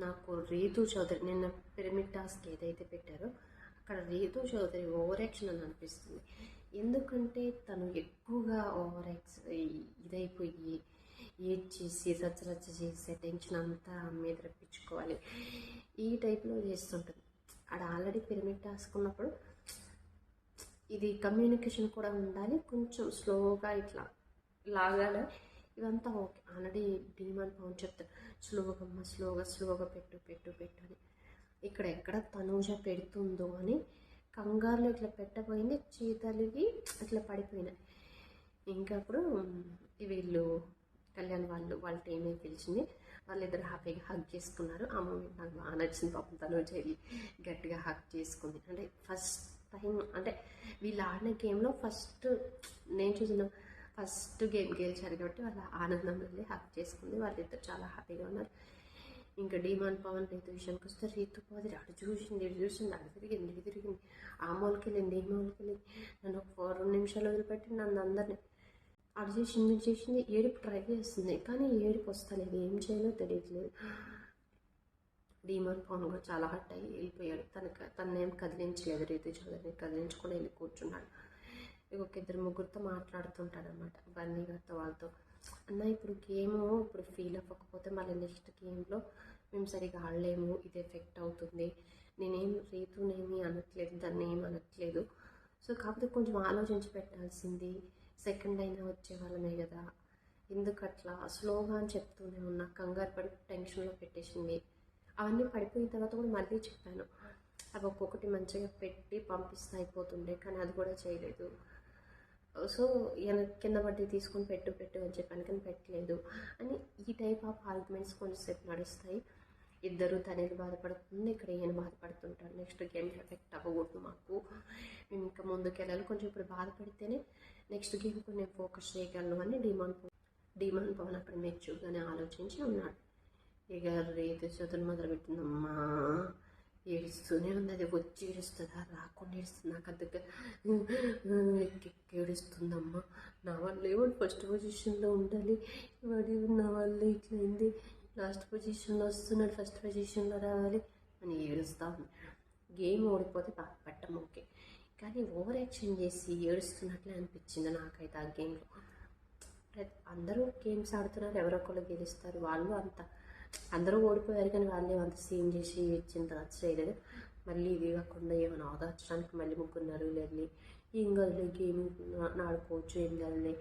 నాకు రీతు చౌదరి నిన్న pyramid task ఏదైతే పెట్టారో అక్కడ రీతు చౌదరి ఓవర్ యాక్షన్ అని అనిపిస్తుంది. ఎందుకంటే తను ఎక్కువగా ఇదైపోయి ఏడ్చేసి రచ్చరచ్చ చేసి టెన్షన్ అంతా మీద రప్పించుకోవాలి ఈ టైప్లో చేస్తుంటుంది. ఆడ ఆల్రెడీ పిరమిడ్ టాస్క్ ఉన్నప్పుడు ఇది కమ్యూనికేషన్ కూడా ఉండాలి, కొంచెం స్లోగా ఇట్లా లాగాలి, ఇదంతా ఓకే. ఆల్రెడీ డీమాన్ పవన్ చెప్తారు స్లోగా పెట్టు అని. ఇక్కడ ఎక్కడ తనూజ పెడుతుందో అని కంగారులో ఇట్లా పెట్టబోయింది, చేతలివి ఇట్లా పడిపోయినాయి. ఇంకా అప్పుడు వీళ్ళు కళ్యాణ్ వాళ్ళ టీమే పిలిచింది, వాళ్ళిద్దరు హ్యాపీగా హగ్ చేసుకున్నారు. ఆ మూమెంట్ నాకు బాగా నచ్చింది. పాపం తనూజ గట్టిగా హగ్ చేసుకుంది. అంటే ఫస్ట్ టైం, అంటే వీళ్ళు ఆడిన గేమ్లో ఫస్ట్ నేను చూసిన ఫస్ట్ గేమ్ గెలిచారు కాబట్టి వాళ్ళ ఆనందం వెళ్ళి హక్ చేసుకుంది. వాళ్ళిద్దరు చాలా హ్యాపీగా ఉన్నారు. ఇంకా డీమాన్ పవన్ రీతు విషయానికి వస్తే రీతు పోది అటు చూసింది అటు తిరిగింది, ఆ మూలకి వెళ్ళింది, ఈ మూలకి వెళ్ళింది. నన్ను ఒక 2 నిమిషాలు వదిలిపెట్టి నన్ను అందరినీ అటు చేసింది ఏడుపు ట్రై చేస్తుంది, కానీ ఏడుపు వస్తలేదు, ఏం చేయాలో తెలియట్లేదు. డీమాన్ పవన్ కూడా చాలా హట్ అయ్యి వెళ్ళిపోయాడు. తనేం కదిలించలేదు, రీతు చౌదరిని కదిలించుకొని వెళ్ళి కూర్చున్నాడు. ఒక 2-3 మాట్లాడుతుంటాడు అనమాట బన్నీ గారితో, వాళ్ళతో. అన్న ఇప్పుడు గేము ఇప్పుడు ఫీల్ అవ్వకపోతే మళ్ళీ నెక్స్ట్ గేమ్లో మేము సరిగా ఆడలేము, ఇది ఎఫెక్ట్ అవుతుంది. రీతునేమి అనట్లేదు, దాన్ని ఏం అనట్లేదు. సో కాకపోతే కొంచెం ఆలోచించి పెట్టాల్సింది, సెకండ్ అయినా వచ్చే వాళ్ళమే కదా, ఎందుకు అట్లా స్లోగా అని చెప్తూనే ఉన్నా. కంగారు పడి టెన్షన్లో పెట్టేసింది. అవన్నీ పడిపోయిన తర్వాత కూడా మళ్ళీ చెప్పాను, అవి ఒక్కొక్కటి మంచిగా పెట్టి పంపిస్తే అయిపోతుండే, కానీ అది కూడా చేయలేదు. సో కింద పట్టి తీసుకొని పెట్టు అని చెప్పాను, కానీ పెట్టలేదు అని. ఈ టైప్ ఆఫ్ ఆర్గ్యుమెంట్స్ కొంచెంసేపు నడుస్తాయి. ఇద్దరు తనేది బాధపడుతుంది, ఇక్కడ ఈయన బాధపడుతుంటాడు. నెక్స్ట్ గేమ్ ఎఫెక్ట్ అవ్వకూడదు మాకు, మేము ఇంకా ముందుకు వెళ్ళాలి, కొంచెం ఇప్పుడు బాధపడితేనే నెక్స్ట్ గేమ్కి నేను ఫోకస్ చేయగలను అని డీమాన్ పవన్ అక్కడ మెచ్యూర్గానే ఆలోచించి ఉన్నాడు. ఇక రీతు చదువుని మొదలుపెట్టిందమ్మా, ఏడుస్తూనే ఉంది. అది వచ్చి ఏడుస్తుందా, రాకుండా ఏడుస్తుంది, నాకు దగ్గర ఏడుస్తుందమ్మా. నా వల్ల ఏమో ఫస్ట్ పొజిషన్లో ఉండాలి, వాడి నా వల్ల ఇట్లయింది, లాస్ట్ పొజిషన్లో వస్తున్నాడు, ఫస్ట్ పొజిషన్లో రావాలి అని ఏడుస్తూ ఉంది. గేమ్ ఓడిపోతే పట్టం ఓకే, కానీ ఓవర్ యాక్షన్ చేసి ఏడుస్తున్నట్లే అనిపించింది నాకైతే ఆ గేమ్లో. అందరూ గేమ్స్ ఆడుతున్నారు, ఎవరొకరు గెలుస్తారు, వాళ్ళు అంత అందరూ ఓడిపోయారు, కానీ వాళ్ళే అంత సీన్ చేసి ఇచ్చిన తర్వాత చేయలేదు. మళ్ళీ ఇది కాకుండా ఏమైనా ఆదార్చడానికి మళ్ళీ 3 వెళ్ళి ఏం కాదులే, గేమ్ ఆడుకోవచ్చు, ఏం కాదులే